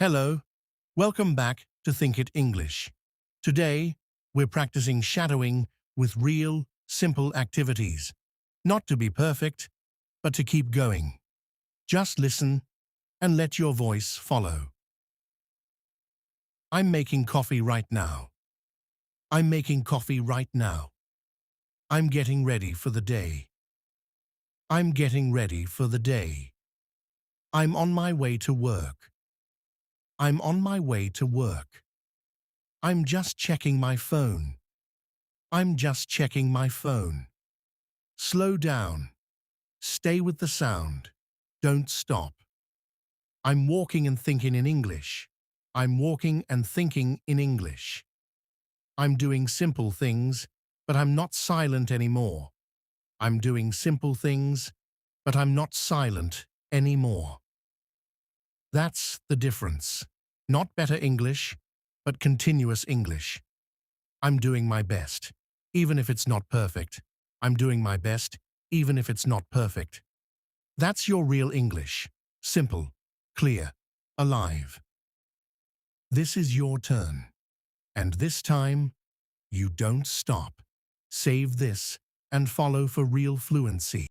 Hello, welcome back to Think It English. Today, we're practicing shadowing with real, simple activities. Not to be perfect, but to keep going. Just listen and let your voice follow. I'm making coffee right now. I'm making coffee right now. I'm getting ready for the day. I'm getting ready for the day. I'm on my way to work. I'm on my way to work. I'm just checking my phone. I'm just checking my phone. Slow down. Stay with the sound. Don't stop. I'm walking and thinking in English. I'm walking and thinking in English. I'm doing simple things, but I'm not silent anymore. I'm doing simple things, but I'm not silent anymore. That's the difference. Not better English, but continuous English. I'm doing my best, even if it's not perfect. I'm doing my best, even if it's not perfect. That's your real English. Simple, clear, alive. This is your turn. And this time, you don't stop. Save this and follow for real fluency.